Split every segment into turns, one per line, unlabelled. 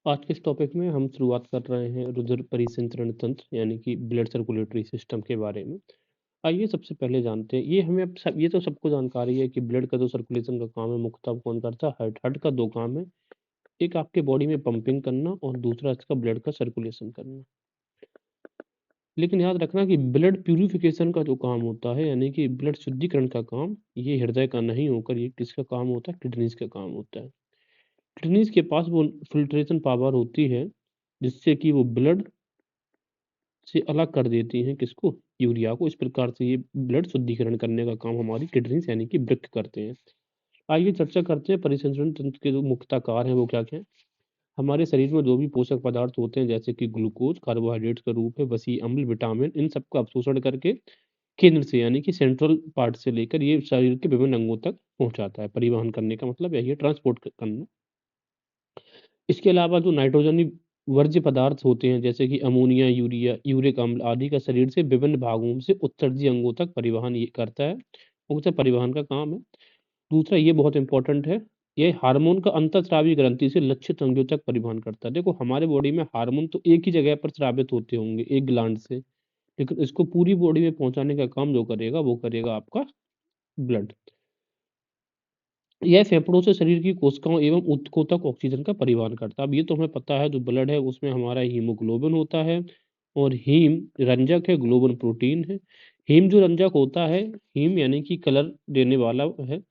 आज के इस टॉपिक में हम शुरुआत कर रहे हैं रुधिर परिसंचरण तंत्र यानी कि ब्लड सर्कुलेटरी सिस्टम के बारे में। आइए सबसे पहले जानते हैं, ये तो सबको जानकारी है कि ब्लड का जो सर्कुलेशन का काम है मुख्यतः कौन करता है? हार्ट। हार्ट का 2 काम है, एक आपके बॉडी में पंपिंग करना और दूसरा इसका ब्लड का सर्कुलेशन करना। लेकिन याद रखना कि ब्लड प्यूरिफिकेशन का जो काम होता है यानी कि ब्लड शुद्धिकरण का काम, ये हृदय का नहीं होकर ये किसका काम होता है? किडनीज़ का काम होता है। किडनीज़ के पास वो फ़िल्ट्रेशन पावर होती है, जिससे कि वो ब्लड से अलग कर देती हैं किसको? यूरिया को। इस प्रकार से ये ब्लड शुद्धिकरण करने का काम हमारी किडनीज़ यानी कि वृक्क करते हैं। आइए चर्चा करते हैं परिसंचरण तंत्र के जो मुख्यतः कार्य हैं वो क्या-क्या हैं? हमारे शरीर में जो भी पोषक पदार्थ होते हैं जैसे कि ग्लूकोज़, कार्बोहाइड्रेट्स का रूप है, वसीय अम्ल, विटामिन, इन सबका अवशोषण करके केंद्र से यानी कि सेंट्रल पार्ट से लेकर ये शरीर के विभिन्न अंगों तक पहुँचाता है। परिवहन करने का मतलब यही है, ट्रांसपोर्ट करना। इसके अलावा जो नाइट्रोजनी वर्ज्य पदार्थ होते हैं जैसे कि अमोनिया, यूरिया, यूरिक अम्ल आदि का शरीर से विभिन्न भागों से उत्सर्जी अंगों तक परिवहन ये करता है। मुख्यतः परिवहन का काम है। दूसरा ये बहुत इम्पोर्टेंट है, ये हार्मोन का अंतःस्रावी ग्रंथि से लक्षित अंगों तक परिवहन करता है। देखो हमारे बॉडी में हार्मोन तो एक ही जगह पर स्रावित होते होंगे, एक ग्लैंड से, लेकिन इसको पूरी बॉडी में पहुँचाने का काम जो करेगा वो करेगा आपका ब्लड। यह फेफड़ों से शरीर की कोशिकाओं एवं ऊतकों तक ऑक्सीजन का परिवहन करता है। अब ये तो हमें पता है जो ब्लड है उसमें हमारा हीमोग्लोबिन होता है और हीम रंजक है, ग्लोबिन प्रोटीन है। हीम जो रंजक होता है, हीम यानी कि कलर देने वाला है।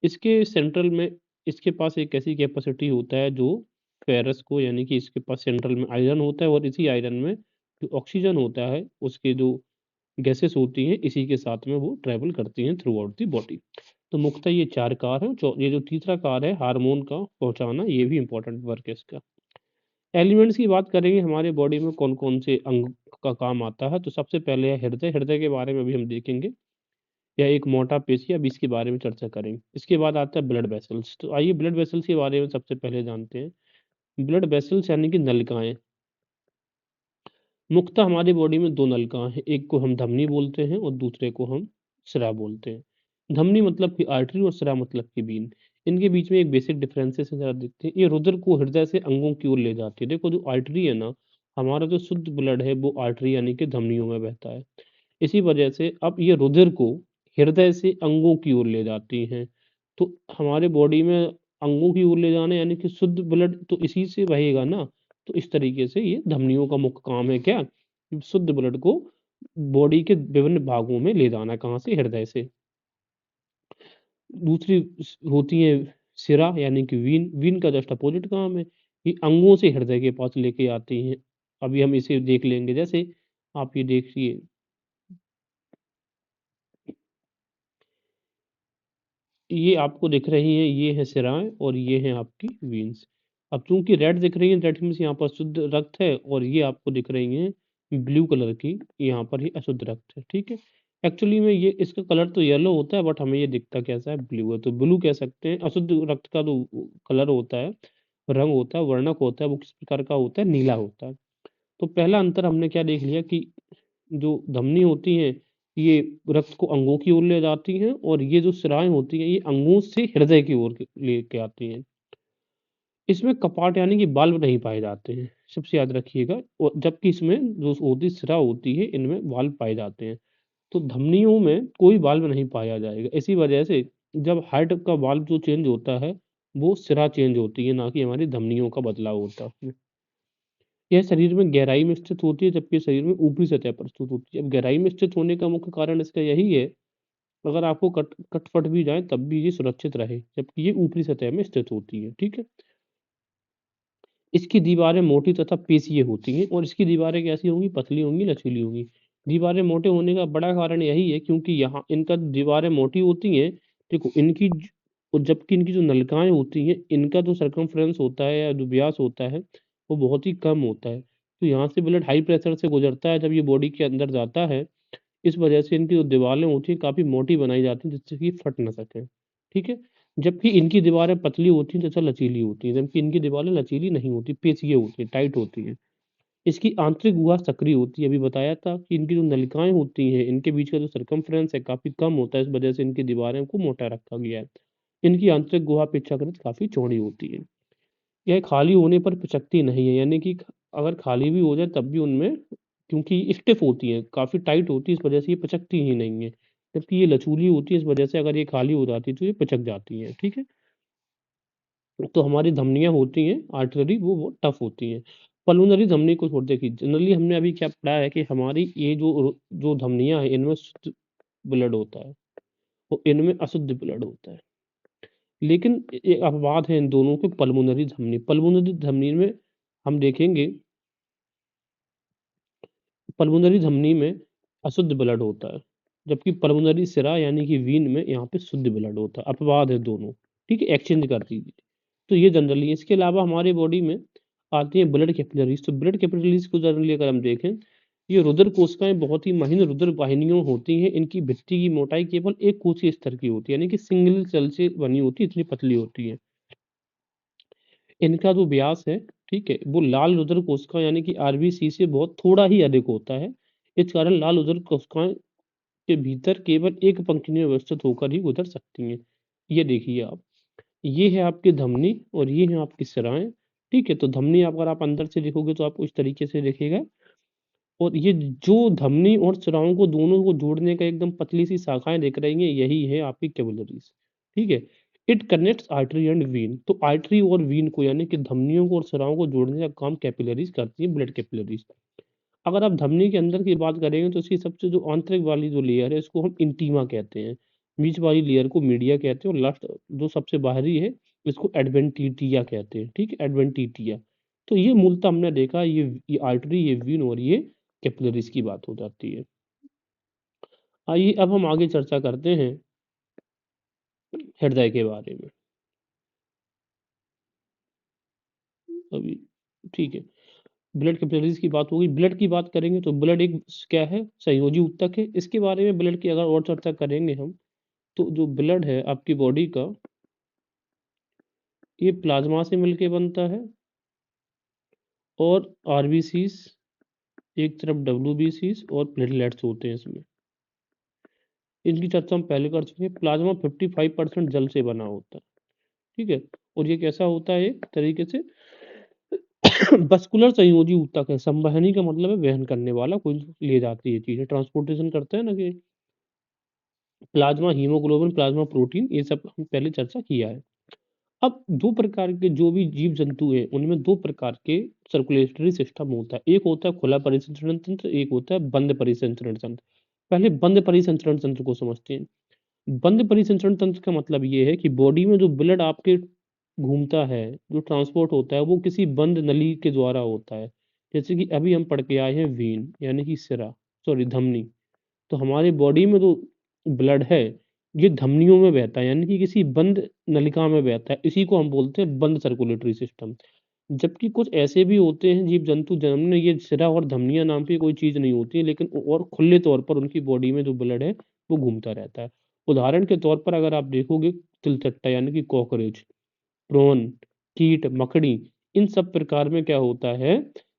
इसके सेंट्रल में इसके पास एक ऐसी कैपेसिटी होता है जो फेरस को यानी कि इसके पास सेंट्रल में आयरन होता है और इसी आयरन में जो ऑक्सीजन होता है उसके जो गैसेस होती हैं इसी के साथ में वो ट्रैवल करती हैं थ्रू आउट द बॉडी। तो मुख्यतः ये 4 कार्य हैं, ये जो तीसरा कार्य है हार्मोन का पहुँचाना, ये भी इम्पोर्टेंट वर्क है इसका। एलिमेंट्स की बात करेंगे हमारे बॉडी में कौन-कौन से अंग का काम आता है, तो सबसे पहले है हृदय। हृदय के बारे में भी हम देखेंगे। यह एक मोटा पेशी है, अभी इसके बारे में चर्चा करेंगे। इसके बाद आता है ब्लड वेसल्स। तो आइए ब्लड वेसल्स के बारे में सबसे पहले जानते हैं। ब्लड वेसल्स यानी कि नलिकाएँ। मुख्यतः हमारी बॉडी में 2 नलिकाएँ हैं, एक को हम धमनी बोलते हैं और दूसरे को हम शिरा बोलते हैं। धमनी मतलब कि आर्टरी और शिरा मतलब कि वेन। इनके बीच में एक बेसिक डिफरेंसेस है, ज़रा देखते हैं। ये रुधिर को हृदय से अंगों की ओर ले जाती है। देखो जो आर्टरी है ना, हमारा जो शुद्ध ब्लड है वो आर्टरी यानी कि धमनियों में बहता है। इसी वजह से अब ये रुधिर को हृदय से अंगों की ओर ले जाती हैं। तो हमारे बॉडी में अंगों की ओर ले जाना यानी कि शुद्ध ब्लड तो इसी से बहेगा ना। तो इस तरीके से ये धमनियों का मुख्य काम है क्या? शुद्ध ब्लड को बॉडी के विभिन्न भागों में ले जाना, कहाँ से? हृदय से। दूसरी होती है सिरा यानी कि वीन। वीन का जस्ट अपोजिट काम है। ये अंगों से हृदय के पास लेके आती हैं। अभी हम इसे देख लेंगे। जैसे आप ये देखिए, ये आपको दिख रही हैं, ये हैं सिराएँ और ये हैं आपकी वीन्स। अब चूँकि रेड दिख रही हैं, दैट मीन्स यहाँ पर शुद्ध रक्त है और ये आपको दिख रही हैं ब्लू कलर की, यहाँ पर ये अशुद्ध रक्त है, ठीक है? एक्चुअली में ये इसका कलर तो येलो होता है बट हमें ये दिखता कैसा है? ब्लू है, तो ब्लू कह सकते हैं। अशुद्ध रक्त का जो कलर होता है, रंग होता है, वर्णक होता है, वो किस प्रकार का होता है? नीला होता है। तो पहला अंतर हमने क्या देख लिया कि जो धमनी होती हैं, ये रक्त को अंगों की ओर ले जाती हैं और ये जो शिराएँ होती हैं, ये अंगों से हृदय की ओर लेके आती हैं। इसमें कपाट यानी कि वाल्व नहीं पाए जाते हैं, सबसे याद रखिएगा। और जबकि इसमें जो होती शिरा होती है, इनमें वाल्व पाए जाते हैं। तो धमनियों में कोई वाल्व नहीं पाया जाएगा। इसी वजह से जब हार्ट का वाल्व जो चेंज होता है, वो शिरा चेंज होती है, ना कि हमारी धमनियों का बदलाव होता है उसमें। यह शरीर में गहराई में स्थित होती है, जबकि शरीर में ऊपरी सतह पर स्थित होती है। अब गहराई में स्थित होने का मुख्य कारण इसका यही है, अगर आपको कट-फट भी जाए तब भी ये सुरक्षित रहे, जबकि ये ऊपरी सतह में स्थित होती है, ठीक है? इसकी दीवारें मोटी तथा पेशीय होती हैं और इसकी दीवारें कैसी होंगी? पतली होंगी, लचीली होंगी। दीवारें मोटे होने का बड़ा कारण यही है क्योंकि यहाँ इनका दीवारें मोटी होती हैं, देखो इनकी ज और जबकि इनकी जो नलिकाएँ होती हैं, इनका जो सर्कमफ्रेंस होता है या जो व्यास होता है, वो बहुत ही कम होता है। तो यहाँ से ब्लड हाई प्रेशर से गुज़रता है, जब ये बॉडी के अंदर जाता है, इस वजह से इनकी जो दीवारें होती हैं, काफ़ी मोटी बनाई जाती हैं, जिससे कि फट ना सकें, ठीक है? जबकि इनकी दीवारें पतली होती हैं तथा लचीली होती हैं, जबकि इनकी दीवारें लचीली नहीं होती, पेशिये होती हैं, टाइट होती हैं। इसकी आंतरिक गुहा सक्रिय होती है, अभी बताया था कि इनकी जो नलिकाएँ होती हैं, इनके बीच का जो सर्कमफ्रेंस है काफ़ी कम होता है, इस वजह से इनकी दीवारें को मोटा रखा गया है। इनकी आंतरिक गुहा अपेक्षाकृत काफ़ी चौड़ी होती है। यह खाली होने पर पिचकती नहीं है, यानी कि अगर खाली भी हो जाए तब भी उनमें, क्योंकि स्टिफ होती हैं, काफ़ी टाइट होती है, इस वजह से ये पिचकती ही नहीं है। जबकि ये लचूली होती है, इस वजह से अगर ये खाली हो जाती है तो ये पिचक जाती हैं, ठीक है? तो हमारी धमनियाँ होती हैं आर्टरी, वो टफ होती हैं। पल्मोनरी धमनी को छोड़, देखिए जनरली हमने अभी क्या पढ़ा है कि हमारी ये जो धमनियाँ हैं इनमें शुद्ध ब्लड होता है और इनमें अशुद्ध ब्लड होता है। लेकिन एक अपवाद है इन दोनों के, पल्मोनरी धमनी। पल्मोनरी धमनी में हम देखेंगे, पल्मोनरी धमनी में अशुद्ध ब्लड होता है, जबकि पल्मोनरी सिरा यानी कि वीन में यहाँ पे शुद्ध ब्लड होता है। अपवाद है दोनों, ठीक है? एक्सचेंज कर दीजिए। तो ये जनरली, इसके अलावा हमारे बॉडी में आती हैं ब्लड कैपिलरीज। तो ब्लड कैपिलरीज को जनरली अगर हम देखें, ये रुधिर कोशिकाएं बहुत ही महीन रुधिर वाहिनियों होती हैं। इनकी भित्ति की मोटाई केवल एक कोशिकीय स्तर की होती है, यानी कि सिंगल सेल से बनी होती है, इतनी पतली होती है। इनका जो व्यास है, ठीक है, वो लाल रुधिर कोशिका यानी कि आरबीसी से बहुत थोड़ा ही अधिक होता है। इस कारण लाल रुधिर कोशिकाएं के भीतर केवल एक पंक्ति में व्यवस्थित होकर ही गुजर सकती हैं। ये देखिए आप, ये है आपकी धमनी और ये है आपकी सिराएँ, ठीक है? तो धमनी अगर आप अंदर से देखोगे तो आपको इस तरीके से दिखेगा, और ये जो धमनी और सिराओं को दोनों को जोड़ने का एकदम पतली-सी शाखाएँ दिख रही हैं, यही है आपकी कैपिलरीज़, ठीक है? It connects artery and when. तो आर्टरी और वेन को, यानी कि धमनियों को और सिराओं को जोड़ने का काम कैपिलरीज़ करती हैं, ब्लड कैपिलरीज़। अगर आप धमनी के अंदर की बात करेंगे तो इसकी सबसे जो आंतरिक वाली जो लेयर है, इसको हम इंटीमा कहते हैं। बीच वाली लेयर को मीडिया कहते हैं और लास्ट जो सबसे बाहरी है, इसको एडवेंटिटिया कहते हैं, ठीक है? एडवेंटिटिया। तो ये मूलतः हमने देखा, ये आर्टरी, ये वेन और ये कैपिलरीज़ की बात हो जाती है। आइए अब हम आगे चर्चा करते हैं हृदय के बारे में। अभी ठीक है, ब्लड कैपिलरीज़ की बात हो गई। ब्लड की बात करेंगे तो ब्लड एक क्या है? संयोजी ऊतक है। इसके बारे में ब्लड की अगर और चर्चा करेंगे हम, तो जो ब्लड है आपकी बॉडी का, ये प्लाज़्मा से मिलके बनता है और आरबीसीज़, एक तरफ डब्ल्यूबीसीज़ और प्लेटलेट्स होते हैं इसमें। इनकी चर्चा हम पहले कर चुके हैं। प्लाज़्मा 55% जल से बना होता है, ठीक है? और ये कैसा होता है? एक तरीके से वस्कुलर संयोजी ऊतक है। संवहनी का मतलब है वहन करने वाला, कोई ले जाती है चीज़ें, ट्रांसपोर्टेशन करते हैं ना, कि प्लाज़्मा, हीमोग्लोबिन, प्लाज़्मा प्रोटीन, ये सब हम पहले चर्चा किया है। अब 2 प्रकार के जो भी जीव-जंतु हैं, उनमें 2 प्रकार के सर्कुलेटरी सिस्टम होता है। एक होता है खुला परिसंचरण तंत्र, एक होता है बंद परिसंचरण तंत्र। पहले बंद परिसंचरण तंत्र को समझते हैं। बंद परिसंचरण तंत्र का मतलब ये है कि बॉडी में जो ब्लड आपके घूमता है, जो ट्रांसपोर्ट होता है, वो किसी बंद नली के द्वारा होता है। जैसे कि अभी हम पढ़ के आए हैं वेन, यानी कि सिरा, सॉरी धमनी। तो हमारी बॉडी में जो ब्लड है, ये धमनियों में बहता है, यानी कि किसी बंद नलिका में बहता है। इसी को हम बोलते हैं बंद सर्कुलेटरी सिस्टम। जबकि कुछ ऐसे भी होते हैं जीव-जंतु जिनमें ये सिरा और धमनियाँ नाम की कोई चीज़ नहीं होती है, लेकिन और खुले तौर पर उनकी बॉडी में जो ब्लड है, वो घूमता रहता है। उदाहरण के तौर पर अगर आप देखोगे, तिलचट्टा यानी कि कॉकरोच, प्रोन, कीट, मकड़ी, इन सब प्रकार में क्या होता है,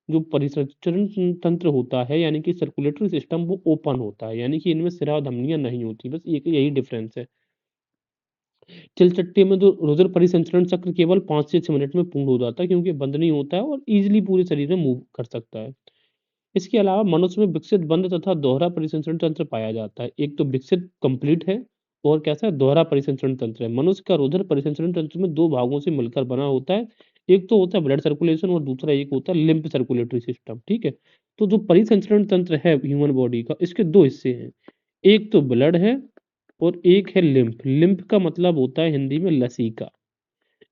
जो परिसंचरण तंत्र होता है, यानी कि सर्कुलेटरी सिस्टम, वो ओपन होता है, यानी कि इनमें सिरा और धमनियाँ नहीं होती, बस एक यही डिफरेंस है। तिलचट्टे में जो रुधिर परिसंचरण चक्र केवल 5 से 6 मिनट में पूर्ण हो जाता है, क्योंकि बंद नहीं होता है और ईज़िली पूरे शरीर में मूव कर सकता है। इसके अलावा मनुष्य में विकसित बंद तथा दोहरा परिसंचरण तंत्र पाया जाता है। एक तो विकसित कंप्लीट है और कैसा है, दोहरा परिसंचरण तंत्र है। मनुष्य का रुधिर परिसंचरण तंत्र में 2 भागों से मिलकर बना होता है। एक तो होता है ब्लड सर्कुलेशन और दूसरा एक होता है लिम्फ सर्कुलेटरी सिस्टम, ठीक है? तो जो परिसंचरण तंत्र है ह्यूमन बॉडी का, इसके 2 हिस्से हैं। एक तो ब्लड है और एक है लिम्फ। लिम्फ का मतलब होता है हिंदी में लसीका।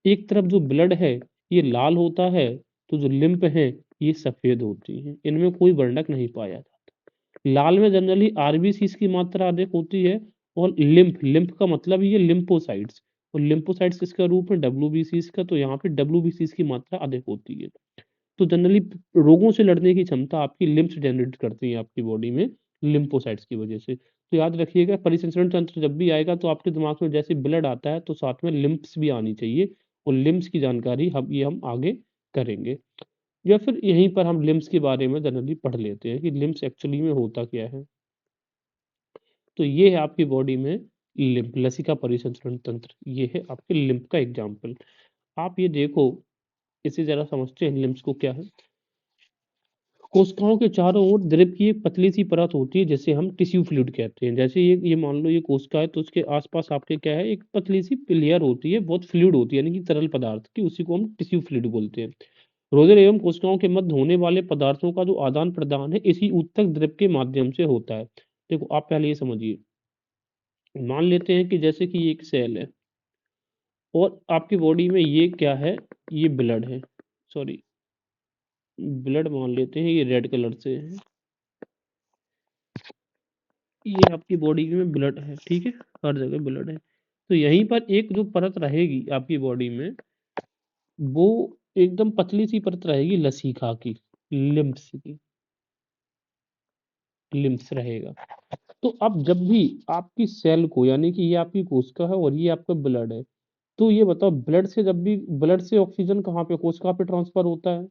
एक तरफ जो ब्लड है, ये लाल होता है, तो जो लिम्फ है, ये सफ़ेद होती हैं। इनमें कोई वर्णक नहीं पाया जाता। लाल में जनरली आरबीसीज़ की मात्रा अधिक होती है और लिम्फ, लिम्फ का मतलब ये लिम्फोसाइट्स, और लिम्फोसाइट्स किसका रूप है? डब्ल्यूबीसीज़ का, तो यहाँ पे डब्ल्यूबीसीज़ की मात्रा अधिक होती है। तो जनरली रोगों से लड़ने की क्षमता आपकी लिम्फ्स जनरेट करती हैं आपकी बॉडी में, लिम्फोसाइट्स की वजह से। तो याद रखिएगा, परिसंचरण तंत्र जब भी आएगा तो आपके दिमाग में जैसे ब्लड आता है तो साथ में लिम्फ्स भी आनी चाहिए, और लिम्फ्स की जानकारी हम आगे करेंगे, या फिर यहीं पर हम लिम्फ्स के बारे में जनरली पढ़ लेते हैं कि लिम्फ्स एक्चुअली में होता क्या है। तो ये है आपकी बॉडी में लिम्फ, लसिका परिसंचरण तंत्र, ये है आपके लिम्फ का एग्जाम्पल। आप ये देखो इसे जरा समझते हैं लिम्स को क्या है। कोशिकाओं के चारों ओर द्रव की एक पतली सी परत होती है जिसे हम टिश्यू फ्लूइड कहते हैं। जैसे ये मान लो ये कोशिका है तो उसके आसपास आपके क्या है, एक पतली सी लेयर होती है, बहुत फ्लूइड होती है यानी कि तरल पदार्थ की, उसी को हम टिश्यू फ्लूइड बोलते हैं। रोजर एवं कोशिकाओं के मध्य होने वाले पदार्थों का जो आदान प्रदान है इसी ऊतक द्रव के माध्यम से होता है। देखो आप पहले ये समझिए, मान लेते हैं कि जैसे कि ये एक सेल है और आपकी बॉडी में ये क्या है, ये ब्लड है, सॉरी ब्लड मान लेते हैं, ये रेड कलर से है, ये आपकी बॉडी में ब्लड है, ठीक है, हर जगह ब्लड है। तो यहीं पर एक जो परत रहेगी आपकी बॉडी में, वो एकदम पतली सी परत रहेगी लसीका की, लिम्फ्स की, लिम्फ्स रहेगा। तो अब जब भी आपकी सेल को, यानी कि ये आपकी कोशिका है और ये आपका ब्लड है, तो ये बताओ ब्लड से जब भी, ब्लड से ऑक्सीजन कहाँ पे, कोशिका पे ट्रांसफर होता है।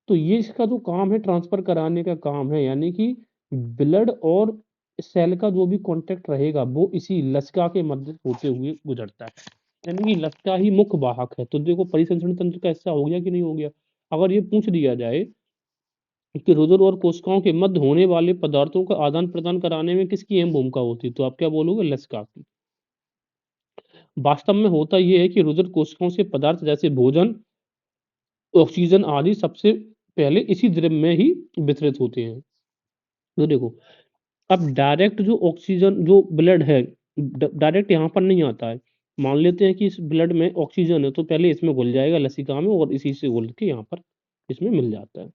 तो ये इसका जो काम है ट्रांसफर कराने का काम है, यानी कि ब्लड और सेल का जो भी कांटेक्ट रहेगा वो इसी लसिका के मध्य होते हुए गुजरता है, यानी कि लसिका ही मुख्य वाहक है। तो देखो परिसंचरण तंत्र का हिस्सा हो गया कि नहीं हो गया। अगर ये पूछ दिया जाए कि रुधिर और कोशिकाओं के मध्य होने वाले पदार्थों का आदान प्रदान कराने में किसकी अहम भूमिका होती है, तो आप क्या बोलोगे, लसिका की। वास्तव में होता यह है कि रुधिर कोशिकाओं से पदार्थ जैसे भोजन, ऑक्सीजन आदि सबसे पहले इसी द्रव में ही वितरित होते हैं। तो देखो अब डायरेक्ट जो ऑक्सीजन, जो ब्लड है, डायरेक्ट यहाँ पर नहीं आता है। मान लेते हैं कि इस ब्लड में ऑक्सीजन है तो पहले इसमें घुल जाएगा लसिका में और इसी से घुल के यहाँ पर इसमें मिल जाता है।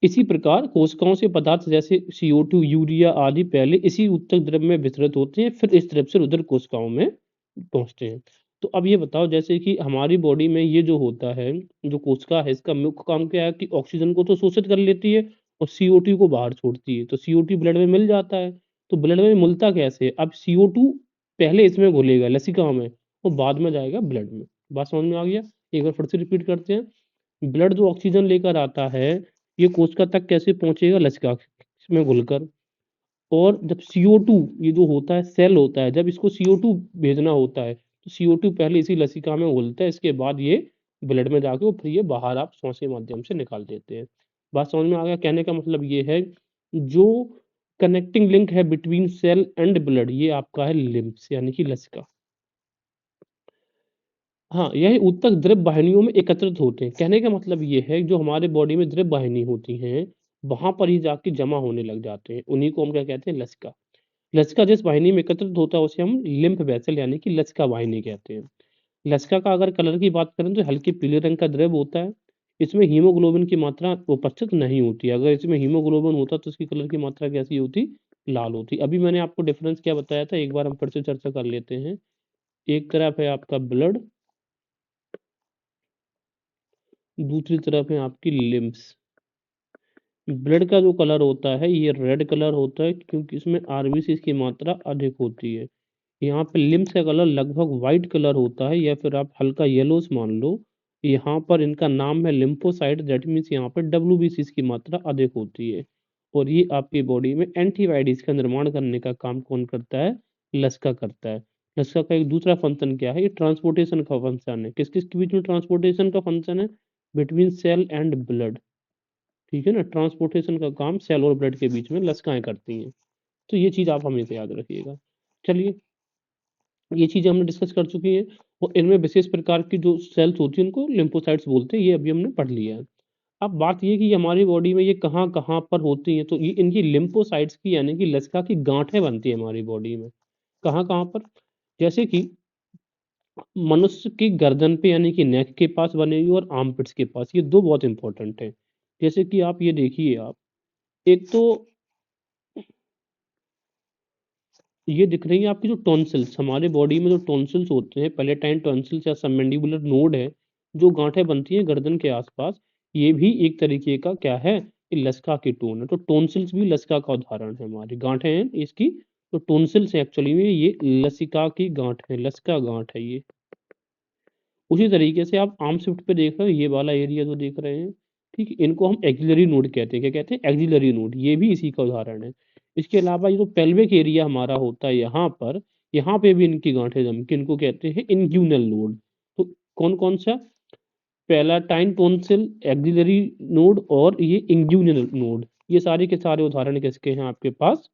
इसी प्रकार कोशिकाओं से पदार्थ जैसे CO2, यूरिया आदि पहले इसी ऊतक द्रव में वितरित होते हैं, फिर इस द्रव से रुधिर कोशिकाओं में पहुंचते हैं। तो अब ये बताओ, जैसे कि हमारी बॉडी में ये जो होता है, जो कोशिका है, इसका मुख्य काम क्या है कि ऑक्सीजन को तो शोषित कर लेती है और CO2 को बाहर छोड़ती है। तो CO2 ब्लड में मिल जाता है। तो ब्लड में मिलता कैसे, अब CO2 पहले इसमें घुलेगा लसिका में और बाद में जाएगा ब्लड में। बात समझ में आ गया। एक बार फिर से रिपीट करते हैं। ब्लड जो ऑक्सीजन लेकर आता है, ये कोशिका तक कैसे पहुंचेगा, लसिका में घुलकर। और जब CO2, ये जो होता है सेल होता है, जब इसको CO2 भेजना होता है तो CO2 पहले इसी लसिका में घुलता है, इसके बाद ये ब्लड में जाके और फिर ये बाहर आप सांस के माध्यम से निकाल देते हैं। बात समझ में आ गया। कहने का मतलब ये है, जो कनेक्टिंग लिंक है बिटवीन सेल एंड ब्लड, ये आपका है लिम्फ्स यानी कि लसिका। हाँ, यही ऊतक द्रव वाहिनियों में एकत्रित होते हैं। कहने का मतलब ये है, जो हमारे बॉडी में द्रव वाहिनी होती हैं, वहां पर ही जाके जमा होने लग जाते हैं। उन्हीं को हम क्या कहते हैं, लसिका। लसिका जिस वाहिनी में एकत्रित होता है उसे हम लिम्फ वेसल यानी कि लसिका वाहिनी कहते हैं। लसिका का अगर कलर की बात करें तो हल्के पीले रंग का द्रव होता है। इसमें हीमोग्लोबिन की मात्रा उपस्थित नहीं होती है। अगर इसमें हीमोग्लोबिन होता तो उसकी कलर की मात्रा कैसी होती, लाल होती। अभी मैंने आपको डिफरेंस क्या बताया था, एक बार हम फिर से चर्चा कर लेते हैं। एक तरफ है आपका ब्लड, दूसरी तरफ है आपकी लिम्फ्स। ब्लड का जो कलर होता है ये रेड कलर होता है क्योंकि इसमें आरबीसी की मात्रा अधिक होती है। यहाँ पे लिम्स का कलर लगभग व्हाइट कलर होता है या फिर आप हल्का येलोस मान लो। यहाँ पर इनका नाम है लिम्फोसाइट, दैट मीन्स यहाँ पर डब्ल्यूबीसी की मात्रा अधिक होती है। और ये आपकी बॉडी में एंटीबॉडीज का निर्माण करने का काम कौन करता है, लसिका करता है। लसिका का एक दूसरा फंक्शन क्या है, ये ट्रांसपोर्टेशन का फंक्शन है। किस किस के बीच में ट्रांसपोर्टेशन का फंक्शन है, बिटवीन सेल एंड ब्लड, ठीक है ना। ट्रांसपोर्टेशन का काम सेल और ब्लड के बीच में लसिकाएं करती हैं। तो ये चीज आप हमेशा याद रखिएगा। चलिए, ये चीजें हमने डिस्कस कर चुकी हैं और इनमें विशेष प्रकार की जो सेल्स होती हैं उनको लिम्फोसाइट्स बोलते हैं, ये अभी हमने पढ़ लिया है। अब बात ये कि हमारी बॉडी में ये कहाँ कहाँ पर होती हैं, तो ये इनकी लिम्फोसाइट्स की यानी कि लसिका की गांठें बनती है हमारी बॉडी में। कहाँ कहाँ पर, जैसे कि मनुष्य की गर्दन पे यानी कि नेक के पास बनेगी और आर्मपिट्स के पास, ये दो बहुत इंपॉर्टेंट है। जैसे कि आप ये देखिए, आप एक तो ये दिख रही है आपकी जो टॉन्सिल्स, हमारे बॉडी में जो टॉन्सिल्स होते हैं, पैलेटाइन टॉन्सिल्स या सबमैंडिबुलर नोड है, जो गांठें बनती हैं गर्दन के आसपास, ये भी एक तरीके का क्या है, ये लसिका की टोन है। तो टॉन्सिल्स भी लसिका का उदाहरण है, हमारी गांठें हैं इसकी। तो टॉन्सिल्स एक्चुअली में ये लसिका की गांठ है, लसिका गांठ है ये। उसी तरीके से आप आर्म शिफ्ट पे देख रहे हो, ये वाला एरिया जो देख रहे हैं, ठीक है, इनको हम एक्सिलरी नोड कहते हैं। क्या कहते हैं, एक्सिलरी नोड, ये भी इसी का उदाहरण है। इसके अलावा ये जो पेल्विक एरिया हमारा होता है यहाँ पर, यहाँ पे भी इनकी गांठें जम के इनको कहते हैं इंग्यूनल नोड। तो कौन कौन सा, पैलाटाइन टॉन्सिल, एक्सिलरी नोड और ये इंग्यूनल नोड, ये सारे के सारे उदाहरण किसके हैं आपके पास?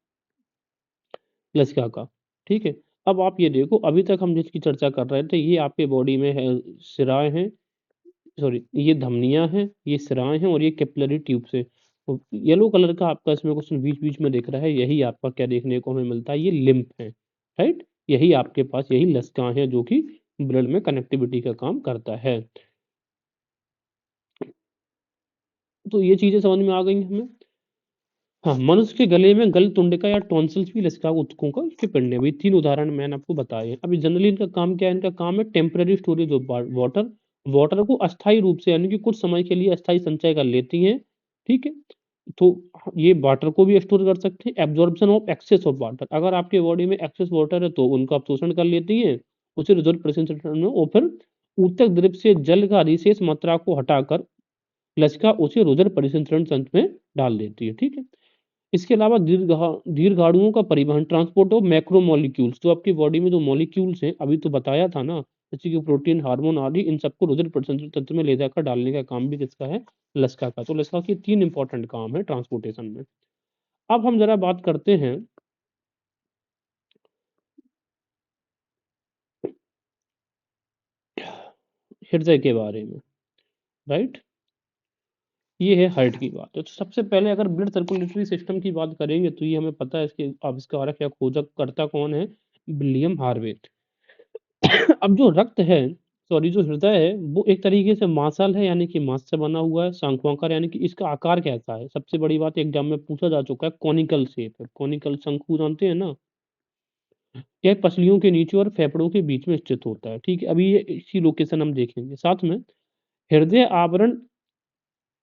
लसिका का, ठीक है। अब आप ये देखो, अभी तक हम जिसकी चर्चा कर रहे थे, ये आपके बॉडी में है, सिराएँ हैं, सॉरी ये धमनियाँ हैं, ये सिराएँ हैं और ये कैपिलरी ट्यूब्स हैं। तो येलो कलर का आपका इसमें क्वेश्चन बीच-बीच में दिख रहा है, यही आपका क्या देखने को हमें मिलता है, ये लिम्फ है, राइट? यही आपके पास यही लसिकाएँ हैं जो कि ब्लड में कनेक्टिविटी का काम करता है। तो ये चीज़ें समझ में आ गई हमें? हाँ, मनुष्य के गले में गलतुंडिका या टॉन्सिल्स भी लसिका ऊतकों का के पिंड हैं। ये 3 उदाहरण मैंने आपको बताए हैं। अभी जनरली इनका काम क्या है? इनका काम है temporary storage of water, water को अस्थायी रूप से यानी कि कुछ समय के लिए अस्थायी संचय कर लेती हैं, ठीक है? तो ये वाटर को भी स्टोर कर सकते हैं। Absorption of excess of water, अगर आपके बॉडी में एक्सेस वाटर है तो उनको अवशोषण कर लेती हैं, उसे रिजर्व प्रेजेंटेशन में और फिर ऊतक द्रिप से जल का अधिशेष मात्रा को हटाकर लसिका उसे रुधिर परिसंचरण तंत्र में डाल देती है, ठीक है? इसके अलावा दीर्घाणुओं का परिवहन, ट्रांसपोर्ट ऑफ मैक्रोमोलेक्यूल्स, जो आपकी बॉडी में जो मॉलिक्यूल्स हैं, अभी तो बताया था ना, जैसे कि प्रोटीन, हार्मोन आदि, इन सबको रुधिर परिसंचरण तंत्र में ले जाकर डालने का काम भी किसका है? लसिका का। तो लसिका के 3 इंपॉर्टेंट काम है ट्रांसपोर्टेशन में। अब हम ज़रा बात करते हैं हृदय के बारे में, राइट? ये है हार्ट की बात। तो सबसे पहले अगर ब्लड सर्कुलेटरी सिस्टम की बात करेंगे तो ये हमें पता है इसके आविष्कारक या खोजकर्ता कौन है? William Harvey. अब जो रक्त है, सॉरी जो हृदय है, वो एक तरीके से मांसल है, यानी कि मांस से बना हुआ है, शंक्वाकार यानी कि इसका आकार कैसा है? सबसे बड़ी बात एग्ज़ाम में पूछा जा चुका है, कॉनिकल शेप है। कॉनिकल शंकु जानते हैं ना? यह पसलियों के नीचे और फेफड़ों के बीच में स्थित होता है, ठीक है? अभी ये इसकी लोकेशन हम देखेंगे। साथ में हृदय आवरण,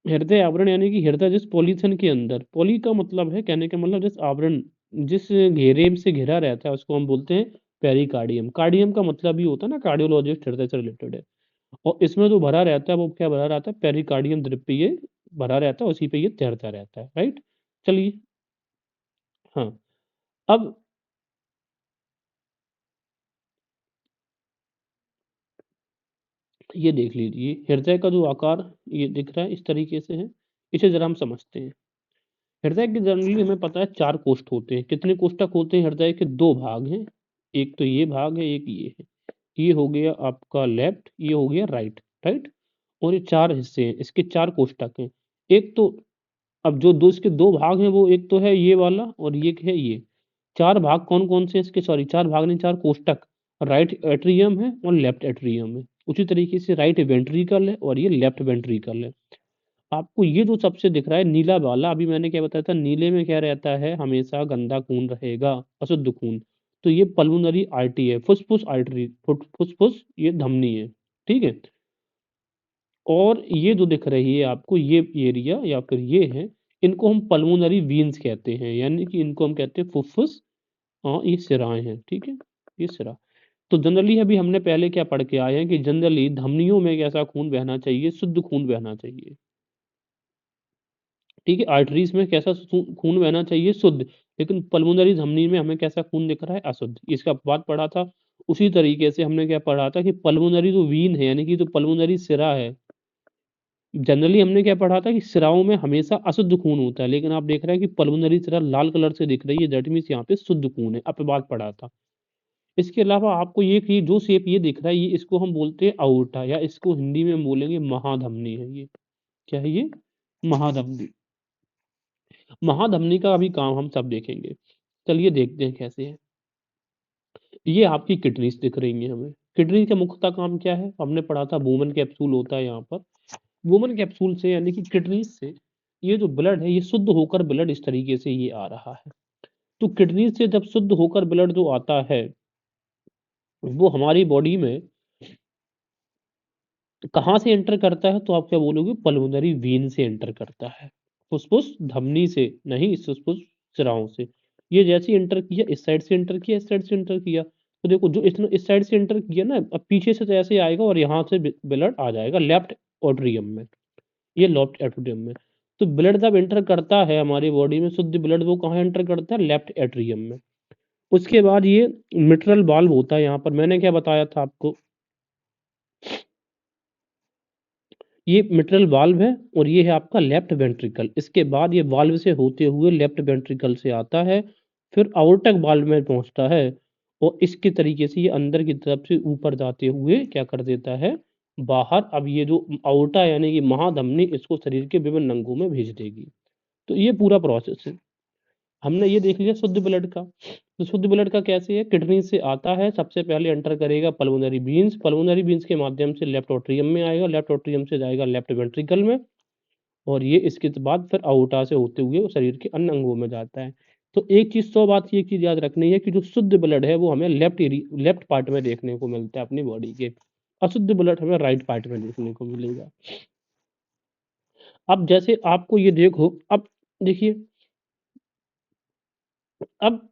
हृदय आवरण यानी कि हृदय जिस पॉलीथीन के अंदर, पॉली का मतलब है, कहने का मतलब जिस आवरण, जिस घेरे से घिरा रहता है उसको हम बोलते हैं पेरिकार्डियम। कार्डियम का मतलब ये होता है ना, कार्डियोलॉजिस्ट हृदय से रिलेटेड है। और इसमें जो भरा रहता है वो क्या भरा रहता है? पेरिकार्डियम द्रव पे ये भरा रहता है, उसी पे ये तैरता रहता है, राइट? चलिए, हाँ, अब ये देख लीजिए, हृदय का जो आकार ये दिख रहा है इस तरीके से है, इसे ज़रा हम समझते हैं। हृदय के जनरली हमें पता है 4 कोष्ठ होते हैं। कितने कोष्ठक होते हैं हृदय के? 2 भाग हैं, एक तो ये भाग है, एक ये है। ये हो गया आपका लेफ्ट, ये हो गया राइट, राइट? और ये 4 हिस्से हैं, इसके 4 कोष्ठक हैं। एक तो, अब जो 2 इसके 2 भाग हैं वो एक तो है ये वाला और एक है ये। 4 भाग कौन-कौन से हैं इसके? सॉरी 4 भाग नहीं, 4 कोष्ठक। राइट एट्रियम है और लेफ्ट एट्रियम है। उसी तरीके से राइट वेंट्रिकल है और ये लेफ्ट वेंट्रिकल है। आपको ये जो सबसे दिख रहा है नीला वाला, अभी मैंने क्या बताया था, नीले में क्या रहता है? हमेशा गंदा खून रहेगा, अशुद्ध खून। तो ये पल्मोनरी आर्टरी है, फुसफुस आर्टरी, फुसफुस ये धमनी है, ठीक है? और ये जो दिख रही है आपको ये एरिया या फिर ये है, इनको हम पल्मोनरी वीन्स कहते हैं, यानी कि इनको हम कहते हैं फुफ्फुस, ये सिराएँ हैं, ठीक है? ये सिरा। तो जनरली अभी हमने पहले क्या पढ़ के आए हैं कि जनरली धमनियों में कैसा खून बहना चाहिए? शुद्ध खून बहना चाहिए, ठीक है? आर्टरीज़ में कैसा खून बहना चाहिए? शुद्ध। लेकिन पल्मोनरी धमनी में हमें कैसा खून दिख रहा है? अशुद्ध। इसका अपवाद पढ़ा था। उसी तरीके से हमने क्या पढ़ा था कि पल्मोनरी जो वीन है, यानी कि जो पल्मोनरी सिरा है, जनरली हमने क्या पढ़ा था कि सिराओं में हमेशा अशुद्ध खून होता है, लेकिन आप देख रहे हैं कि पल्मोनरी सिरा लाल कलर से दिख रही है, दैट मीन्स यहाँ पे शुद्ध खून है, अपवाद पढ़ा था। इसके अलावा आपको ये जो शेप ये दिख रहा है, ये इसको हम बोलते हैं अओर्टा, या इसको हिंदी में हम बोलेंगे महाधमनी है ये। क्या है ये? महाधमनी। महाधमनी का अभी काम हम सब देखेंगे। चलिए देखते हैं कैसे है। ये आपकी किडनीज़ दिख रही हैं हमें। किडनी का मुख्यतः काम क्या है? हमने पढ़ा था वुमेन कैप्सूल होता है यहाँ पर। वुमेन कैप्सूल से यानी कि किडनीज़ से ये जो ब्लड है, ये शुद्ध होकर ब्लड इस तरीके से ये आ रहा है। तो किडनी से जब शुद्ध होकर ब्लड जो आता है, वो हमारी बॉडी में कहाँ से एंटर करता है? तो आप क्या बोलोगे? पल्मोनरी वेन से एंटर करता है। फुसफुस धमनी से नहीं, फुसफुस सिराओं से। ये जैसे ही एंटर किया, इस साइड से एंटर किया, इस साइड से एंटर किया। तो देखो जो इसने इस साइड से एंटर किया ना, अब पीछे से तो ऐसे ही आएगा और यहाँ से ब्लड आ जाएगा लेफ्ट एट्रियम में, ये लेफ्ट एट्रियम में। तो ब्लड जब एंटर करता है हमारी बॉडी में, शुद्ध ब्लड, वो कहाँ एंटर करता है? लेफ्ट एट्रियम में। उसके बाद ये मिट्रल वाल्व होता है यहाँ पर। मैंने क्या बताया था आपको? ये मिट्रल वाल्व है और ये है आपका लेफ्ट वेंट्रिकल। इसके बाद ये वाल्व से होते हुए लेफ्ट वेंट्रिकल से आता है, फिर आवर्तक वाल्व में पहुँचता है और इसके तरीके से ये अंदर की तरफ से ऊपर जाते हुए क्या कर देता है, बाहर। अब ये जो आवर्ता यानी कि महाधमनी इसको शरीर के विभिन्न अंगों में भेज देगी। तो ये पूरा प्रोसेस है। हमने ये देख लिया शुद्ध ब्लड का। तो शुद्ध ब्लड का कैसे है, किडनी से आता है, सबसे पहले एंटर करेगा पल्मोनरी वेन्स, पल्मोनरी वेन्स के माध्यम से लेफ्ट एट्रियम में आएगा, लेफ्ट एट्रियम से जाएगा लेफ्ट वेंट्रिकल में और ये इसके बाद फिर आउटा से होते हुए वो शरीर के अन्य अंगों में जाता है। तो एक चीज़ 100 बात की एक चीज़ याद रखनी है कि जो शुद्ध ब्लड है वो हमें लेफ्ट पार्ट में देखने को मिलता है अपनी बॉडी के, अशुद्ध ब्लड हमें राइट पार्ट में देखने को मिलेगा। अब जैसे आपको ये देखो, अब देखिए, अब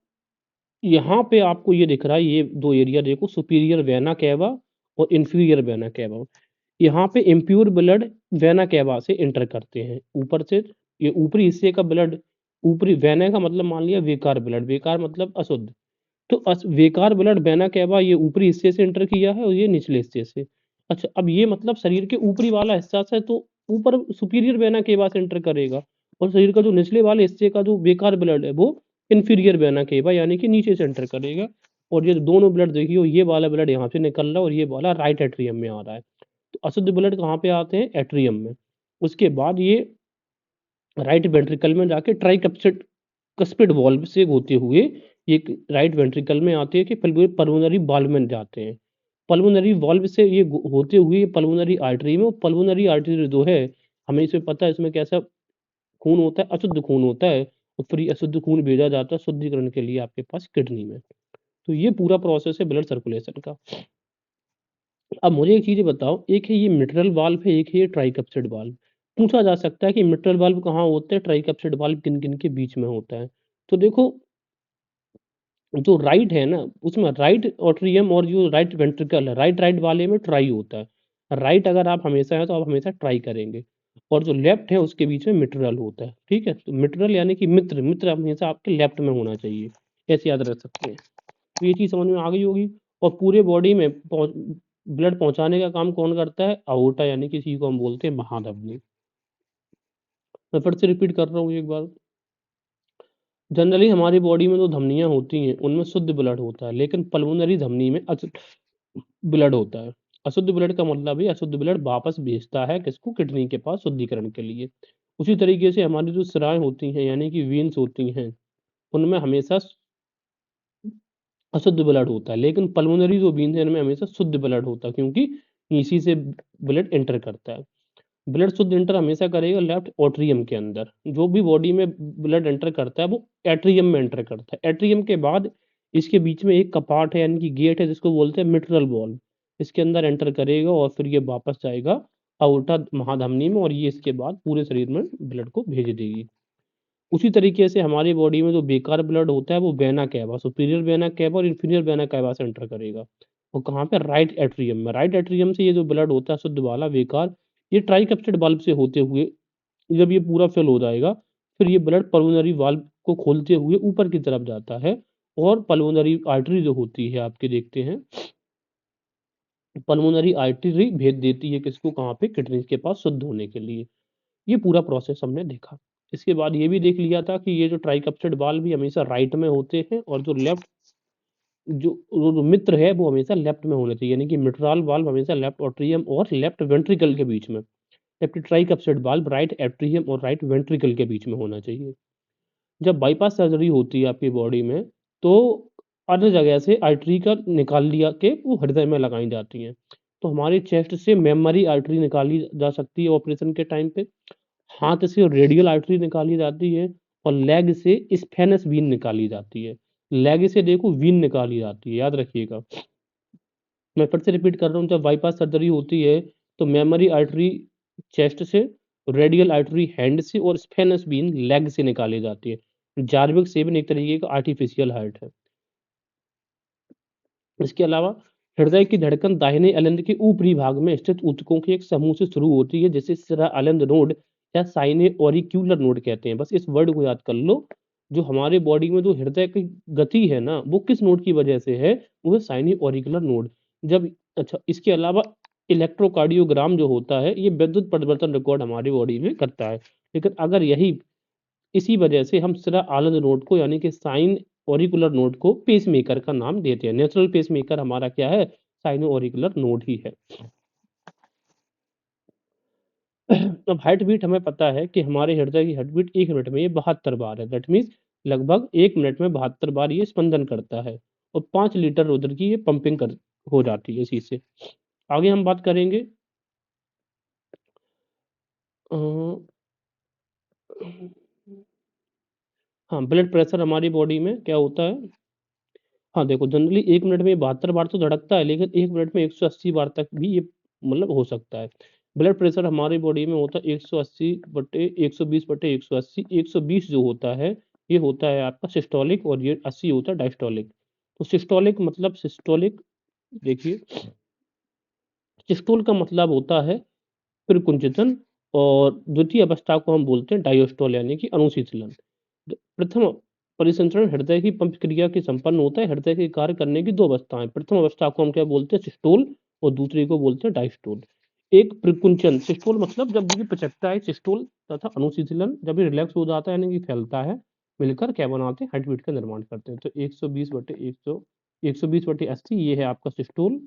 यहाँ पे आपको ये दिख रहा है, ये 2 एरिया देखो, सुपीरियर वेना कैवा और इंफीरियर वेना कैवा। यहाँ पे इम्प्योर ब्लड वेना कैवा से एंटर करते हैं, ऊपर से ये ऊपरी हिस्से का ब्लड, ऊपरी वेना का मतलब मान लिया वेकार ब्लड, वेकार मतलब अशुद्ध। तो वेकार ब्लड वेना कैवा ये ऊपरी हिस्से से एंटर किया है और ये निचले हिस्से से। अच्छा, अब ये मतलब शरीर के ऊपरी वाला हिस्सा से तो ऊपर सुपीरियर वेना कैवा से एंटर करेगा और शरीर का जो निचले वाले हिस्से का जो बेकार ब्लड है वो इंफीरियर वेना कैवा यानी कि नीचे से एंटर करेगा। और ये दोनों ब्लड देखिए, ये वाला ब्लड यहाँ से निकल रहा है और ये वाला राइट एट्रियम में आ रहा है। तो अशुद्ध ब्लड कहाँ पे आते हैं, एट्रियम में। उसके बाद ये राइट वेंट्रिकल में जाके ट्राइकप्सिड कस्पिड वाल्व से होते हुए ये राइट वेंट्रिकल में आते हैं कि पल्मोनरी वाल्व में जाते हैं। पल्मोनरी वाल्व से ये होते हुए पल्मोनरी आर्टरी में, पल्मोनरी आर्टरी जो है हमें इसमें पता है इसमें कैसा खून होता है, अशुद्ध खून होता है और फिर ये अशुद्ध खून भेजा जाता है शुद्धिकरण के लिए आपके पास किडनी में। तो ये पूरा प्रोसेस है ब्लड सर्कुलेशन का। अब मुझे एक चीज़ बताओ, एक है ये मिट्रल वाल्व है, एक है ये ट्राइकप्सिड वाल्व। पूछा जा सकता है कि मिट्रल वाल्व कहाँ होते हैं, ट्राइकप्सिड वाल्व किन-किन के बीच में होता है। तो देखो, जो राइट है ना, उसमें राइट एट्रियम और जो राइट वेंट्रिकल है, राइट वाले में ट्राई होता है। राइट अगर आप हमेशा है तो आप हमेशा ट्राई करेंगे और जो लेफ्ट है उसके बीच में मिट्रल होता है, ठीक है? तो मिट्रल यानी कि मित्र, मित्र हमेशा आपके लेफ्ट में होना चाहिए, ऐसे याद रख सकते हैं। तो ये चीज़ समझ में आ गई होगी। और पूरे बॉडी में ब्लड पहुँचाने का काम कौन करता है, अओर्टा यानी कि इसी को हम बोलते हैं महाधमनी। मैं फिर से रिपीट कर रहा हूँ एक बार। जनरली हमारी बॉडी में जो धमनियाँ होती हैं, उनमें शुद्ध ब्लड होता है, लेकिन पल्मोनरी धमनी में अशुद्ध ब्लड होता है। अशुद्ध ब्लड का मतलब है अशुद्ध ब्लड वापस भेजता है किसको, किडनी के पास शुद्धिकरण के लिए। उसी तरीके से हमारी जो सिराएँ होती हैं यानी कि वेन्स होती हैं, उनमें हमेशा अशुद्ध ब्लड होता है, लेकिन पल्मोनरी जो वेन्स हैं इनमें हमेशा शुद्ध ब्लड होता है, क्योंकि इसी से ब्लड एंटर करता है। ब्लड शुद्ध एंटर हमेशा करेगा लेफ्ट एट्रियम के अंदर। जो भी बॉडी में ब्लड एंटर करता है वो एट्रियम में एंटर करता है। एट्रियम के बाद इसके बीच में एक कपाट है यानी कि गेट है जिसको बोलते हैं मिट्रल वॉल्व। इसके अंदर एंटर करेगा और फिर ये वापस जाएगा अओर्टा महाधमनी में और ये इसके बाद पूरे शरीर में ब्लड को भेज देगी। उसी तरीके से हमारी बॉडी में जो बेकार ब्लड होता है वो vena cava, superior vena cava और इंफीरियर वेना कैवा से एंटर करेगा। और कहाँ पे, राइट एट्रियम में। राइट एट्रियम से ये जो ब्लड होता है शुद्ध वाला बेकार, ये ट्राइकप्सिड वाल्व से होते हुए जब ये पूरा फिल हो जाएगा, फिर ये ब्लड पल्मोनरी वाल्व को खोलते हुए ऊपर की तरफ जाता है और पल्मोनरी आर्टरी जो होती है आपके देखते हैं, पल्मोनरी आर्टरी भेज देती है किसको, कहाँ पे, किडनी के पास शुद्ध होने के लिए। ये पूरा प्रोसेस हमने देखा। इसके बाद ये भी देख लिया था कि ये जो ट्राइकप्सिड वाल्व भी हमेशा राइट में होते हैं और जो लेफ्ट, जो मित्र है वो हमेशा लेफ्ट में होना चाहिए, यानी कि मिट्रल वाल्व हमेशा लेफ्ट एट्रियम और लेफ्ट वेंट्रिकल के बीच में, जबकि ट्राइकप्सिड वाल्व राइट एट्रियम और राइट वेंट्रिकल के बीच में होना चाहिए। जब बाईपास सर्जरी होती है आपकी बॉडी में, तो अन्य जगह से आर्टरी का निकाल लिया के वो हृदय में लगाई जाती हैं। तो हमारे चेस्ट से मेमोरी आर्टरी निकाली जा सकती है ऑपरेशन के टाइम पे, हाथ से रेडियल आर्टरी निकाली जाती है और लेग से स्फेनस वेन निकाली जाती है। लेग से देखो वेन निकाली जाती है, याद रखिएगा। मैं फिर से रिपीट कर रहा हूँ, जब बाईपास सर्जरी होती है तो मेमोरी आर्टरी चेस्ट से, रेडियल आर्टरी हैंड से और स्फेनस वेन लेग से निकाली जाती है। जार्विक सेवन एक तरीके का आर्टिफिशियल हार्ट है। इसके अलावा हृदय की धड़कन दाहिने अलिंद के ऊपरी भाग में स्थित ऊतकों के एक समूह से शुरू होती है, जिसे सिरा अलिंद नोड या साइने ऑरिक्यूलर नोड कहते हैं। बस इस वर्ड को याद कर लो। जो हमारे बॉडी में जो हृदय की गति है ना, वो किस नोड की वजह से है, वो है साइने ऑरिकुलर नोड। जब अच्छा, इसके अलावा इलेक्ट्रोकार्डियोग्राम जो होता है ये विद्युत परिवर्तन रिकॉर्ड हमारी बॉडी में करता है। लेकिन अगर यही इसी वजह से हम सिरा आनंद नोड को यानी कि साइन ऑरिकुलर नोड को पेसमेकर का नाम देते हैं। नेचुरल पेसमेकर हमारा क्या है? साइनो ऑरिकुलर नोड ही है। अब हार्ट बीट हमें पता है कि हमारे हृदय की हार्ट बीट 1 मिनट में ये 72 बार है। दैट मीन्स लगभग 1 मिनट में 72 बार ये स्पंदन करता है और 5 लीटर रुधिर की ये पंपिंग कर हो जाती है इसी से। आगे हम बात करेंगे अ, हाँ, ब्लड प्रेशर हमारी बॉडी में क्या होता है? हाँ, देखो जनरली 1 मिनट में 72 बार तो धड़कता है, लेकिन 1 मिनट में 180 बार तक भी ये मतलब हो सकता है। ब्लड प्रेशर हमारी बॉडी में होता है 180 बटे 120 बटे 180, 120 जो होता है, ये होता है आपका सिस्टोलिक और ये 80 होता है डायस्टोलिक। तो सिस्टोलिक मतलब सिस्टोलिक देखिए, सिस्टोल का मतलब होता है प्रकुंचन और द्वितीय अवस्था को हम बोलते हैं डायस्टोल यानी कि अनुशीतलन। प्रथम परिसंचरण हृदय की पंप क्रिया के संपन्न होता है। हृदय के कार्य करने की 2 अवस्थाएँ, प्रथम अवस्था को हम क्या बोलते हैं? सिस्टोल और दूसरी को बोलते हैं डायस्टोल। एक प्रकुंचन सिस्टोल मतलब जब ये पिचकता है सिस्टोल तथा अनुशीतलन जब ये रिलैक्स हो जाता है यानी कि फैलता है, मिलकर क्या बनाते हैं? हार्ट बीट का निर्माण करते हैं। तो 120 बटे 100 120 बटे 80 ये है आपका सिस्टोल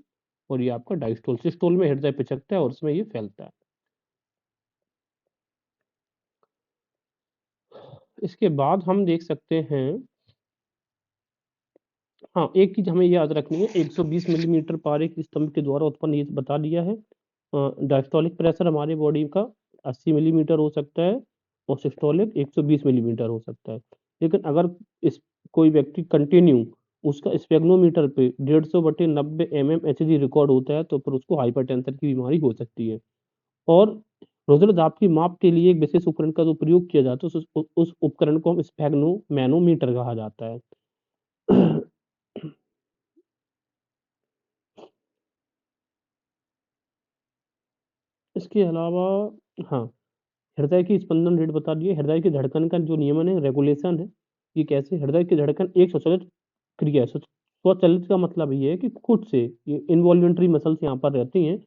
और ये आपका डायस्टोल। सिस्टोल में हृदय पिचकता है और उसमें ये फैलता है। इसके बाद हम देख सकते हैं हाँ, एक चीज़ हमें याद रखनी है 120 मिलीमीटर पारे एक स्तंभ के द्वारा उत्पन्न ये बता दिया है। डायस्टोलिक प्रेशर हमारी बॉडी का 80 मिलीमीटर हो सकता है और सिस्टोलिक 120 मिलीमीटर हो सकता है। लेकिन अगर इस कोई व्यक्ति कंटिन्यू उसका स्पेग्नोमीटर पे 150 बटे 90 एचजी रिकॉर्ड होता है तो फिर उसको हाइपरटेंशन की बीमारी हो सकती है। और रुधिर दाब की माप के लिए एक विशेष उपकरण का जो प्रयोग किया जाता है उस उपकरण को हम स्पेग्नो मैनोमीटर कहा जाता है। इसके अलावा हाँ, हृदय की स्पंदन रेट बता दिए, हृदय की धड़कन का जो नियमन है, रेगुलेशन है, ये कैसे? हृदय की धड़कन एक स्वचालित क्रिया है। स्वचालित का मतलब ये है कि खुद से ये इनवॉल्यूंटरी मसल्स यहाँ पर रहती हैं,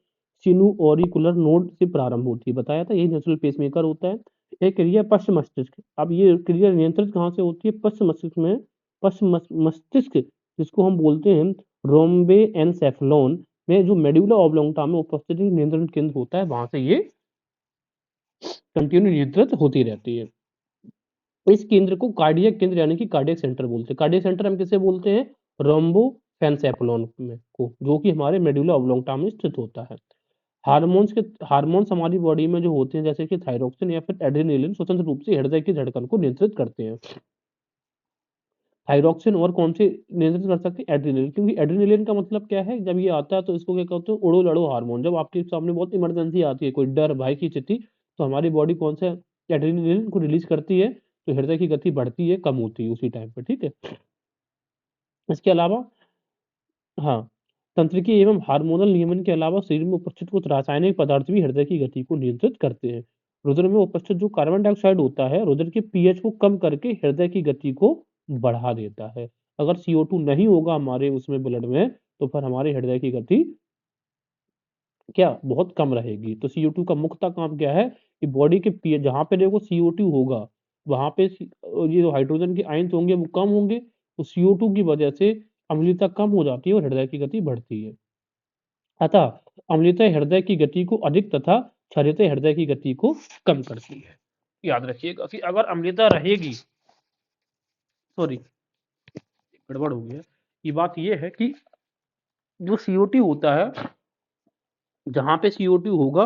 सिनु ऑरिकुलर नोड से प्रारंभ होती है। बताया था यही नेचुरल पेसमेकर होता है। एक क्रिया पश्च मस्तिष्क, अब ये क्रिया नियंत्रित कहाँ से होती है? पश्च मस्तिष्क में मस्तिष्क जिसको हम बोलते हैं रोम्बेनसेफलोन में जो मेडुला ऑब्लोंगटा में उपस्थित नियंत्रण केंद्र होता है, वहाँ से ये कंटिन्यू नियंत्रित होती रहती है। इस केंद्र को कार्डियक केंद्र यानी कि कार्डियक सेंटर बोलते हैं। कार्डियक सेंटर हम किसे बोलते हैं? रोम्बोफेनसेफलोन में को, जो कि हमारे मेडुला ऑब्लोंगटा में स्थित होता है। हार्मोन्स हमारी बॉडी में जो होते हैं जैसे कि थायरोक्सिन या फिर एड्रेनालिन स्वतंत्र रूप से हृदय की धड़कन को नियंत्रित करते हैं। थायरोक्सिन और कौन से नियंत्रित कर सकते हैं? एड्रेनालिन, क्योंकि एड्रेनालिन का मतलब क्या है? जब ये आता है तो इसको क्या कहते हैं? उड़ो लड़ो हार्मोन। जब आपके सामने बहुत इमरजेंसी आती है, कोई डर भय की स्थिति, तो हमारी बॉडी कौन सा एड्रेनालिन को रिलीज करती है, तो हृदय की गति बढ़ती है, कम होती है उसी टाइम पे, ठीक है? इसके अलावा हाँ, तंत्रिकीय एवं हार्मोनल नियमन के अलावा शरीर में उपस्थित कुछ रासायनिक पदार्थ भी हृदय की गति को नियंत्रित करते हैं। रुधिर में उपस्थित जो कार्बन डाइऑक्साइड होता है, रुधिर के पीएच को कम करके हृदय की गति को बढ़ा देता है। अगर CO2 नहीं होगा हमारे उसमें ब्लड में, तो फिर हमारे हृदय की गति क्या बहुत कम रहेगी। तो CO2 का मुख्यतः काम क्या है कि बॉडी के पीएच जहाँ पे देखो CO2 होगा, वहाँ पे ये जो हाइड्रोजन के आयन्स होंगे वो कम होंगे, तो CO2 की वजह से अम्लता कम हो जाती है और हृदय की गति बढ़ती है। अतः अम्लता हृदय की गति को अधिक तथा क्षारीयता हृदय की गति को कम करती है। याद रखिएगा कि अगर अम्लता रहेगी, सॉरी गड़बड़ हो गया। ये बात ये है कि जो CO2 होता है, जहाँ पे CO2 होगा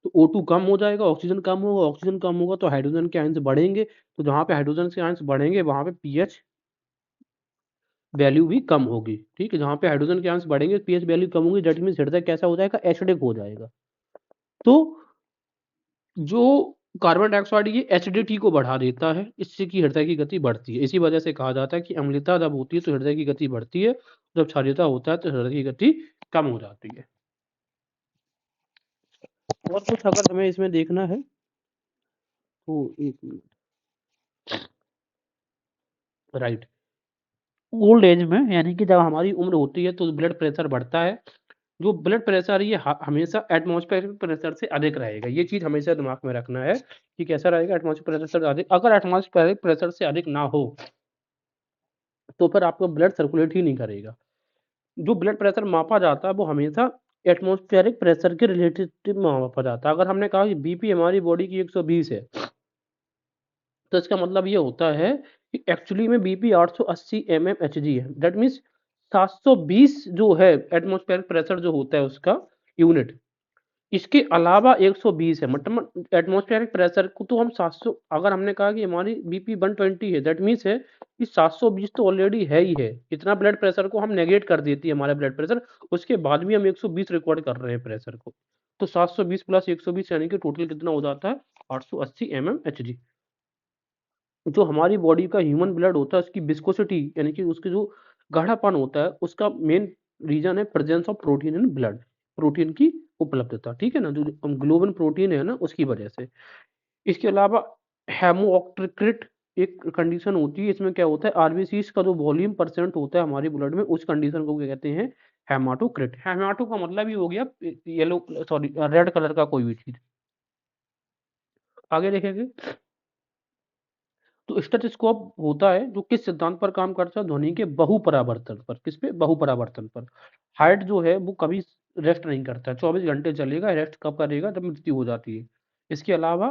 तो O2 कम हो जाएगा, ऑक्सीजन कम होगा तो हाइड्रोजन के आयन्स बढ़ेंगे, तो जहाँ पे हाइड्रोजन के आयन्स बढ़ेंगे वहाँ पे पीएच वैल्यू भी कम होगी, ठीक है? जहाँ पे हाइड्रोजन के आयन्स बढ़ेंगे, पीएच वैल्यू कम होगी, दैट मीन्स हृदय कैसा हो जाएगा? एसिडिक हो जाएगा। तो जो कार्बन डाइऑक्साइड ये एसिडिटी को बढ़ा देता है, इससे कि हृदय की गति बढ़ती है। इसी वजह से कहा जाता है कि अम्लता जब होती है तो हृदय की गति बढ़ती है, जब क्षारीयता होता है तो हृदय की गति कम हो जाती है। और कुछ अगर हमें इसमें देखना है तो एक मिनट, राइट। ओल्ड एज में यानी कि जब हमारी उम्र होती है तो ब्लड प्रेशर बढ़ता है, जो ब्लड प्रेशर ये हमेशा एटमॉस्फेरिक प्रेशर से अधिक रहेगा। ये चीज़ हमेशा दिमाग में रखना है कि कैसा रहेगा एटमॉस्फेरिक प्रेशर से अधिक। अगर एटमॉस्फेरिक प्रेशर से अधिक ना हो, तो फिर आपका ब्लड सर्कुलेट ही नहीं करेगा। जो ब्लड प्रेशर मापा जाता है वो हमेशा एटमॉस्फेरिक प्रेशर के रिलेटेड मापा जाता है। अगर हमने कहा कि बीपी हमारी बॉडी की 120 है, तो इसका मतलब ये होता है कि एक्चुअली में बीपी 880 mmHg है। दैट मीन्स 720 जो है एटमॉस्फेरिक प्रेशर जो होता है उसका यूनिट, इसके अलावा 120 है। मतलब एटमॉस्फेरिक प्रेशर को तो हम 700, अगर हमने कहा कि हमारी बीपी 120 है, दैट मीन्स है कि 720 तो ऑलरेडी है ही है। इतना ब्लड प्रेशर को हम नेगेट कर देती है हमारा ब्लड प्रेशर, उसके बाद भी हम 120 रिकॉर्ड कर रहे हैं प्रेशर को। तो 720 प्लस 120 यानी कि टोटल कितना हो जाता है 880 mmHg। जो हमारी बॉडी का ह्यूमन ब्लड होता है उसकी विस्कोसिटी यानी कि उसकी जो गाढ़ापन होता है उसका मेन रीजन है presence of protein in blood, protein की उपलब्धता, ठीक है ना, जो ग्लोबुलिन प्रोटीन है ना उसकी वजह से। इसके अलावा हेमोक्रिट एक कंडीशन होती है, इसमें क्या होता है आरबीसीज का जो वॉल्यूम परसेंट होता है हमारे ब्लड में उस कंडीशन को क्या कहते हैं हेमाटोक्रिट। हेमाटो का मतलब ही हो गया येलो, सॉरी रेड कलर का कोई भी चीज। आगे देखेंगे तो स्टेथोस्कोप होता है जो किस सिद्धांत पर काम करता है ध्वनि के बहुपरावर्तन पर। किस पे बहुपरावर्तन पर। हार्ट जो है वो कभी रेस्ट नहीं करता है, 24 घंटे चलेगा। रेस्ट कब करेगा जब मृत्यु हो जाती है। इसके अलावा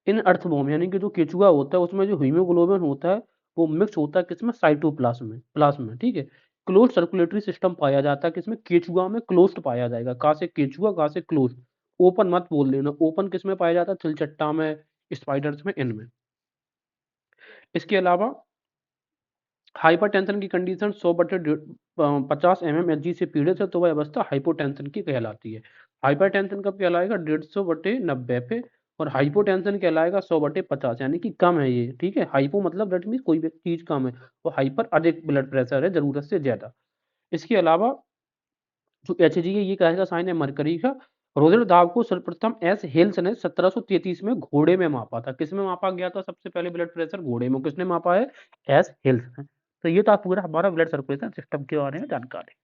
इन अर्थवॉर्म यानी कि जो केचुआ होता है उसमें जो हीमोग्लोबिन होता है वो मिक्स होता है किसमें साइटोप्लाज्म में, प्लाज्म में, ठीक है। क्लोज सर्कुलेटरी सिस्टम पाया जाता है किसमें केचुआ में, क्लोज्ड पाया जाएगा। कहाँ से केचुआ, कहाँ से क्लोज्ड। ओपन मत बोल देना, ओपन किसमें पाया जाता है तिलचट्टा में, स्पाइडर्स में, इनमें। इसके अलावा हाइपरटेंशन की कंडीशन 100/50 mmHg से पीड़ित है तो वह अवस्था हाइपोटेंशन की कहलाती है। हाइपरटेंशन कब कहलाएगा 150/90 पे, और हाइपोटेंशन कहलाएगा 100/50 यानी कि कम है ये, ठीक है। हाइपो मतलब दैट मीन्स कोई भी चीज कम है, और हाइपर अधिक ब्लड प्रेशर है जरूरत से ज्यादा। इसके अलावा जो एचजी है ये कहेगा साइन है मरकरी का। रोजर दाब को सर्वप्रथम एस हेल्स ने 1733 में घोड़े में मापा था। किसमें मापा गया था सबसे पहले ब्लड प्रेशर, घोड़े में। किसने मापा है, एस हेल्स ने। तो ये था पूरा हमारा ब्लड सर्कुलेशन सिस्टम के बारे में जानकारी।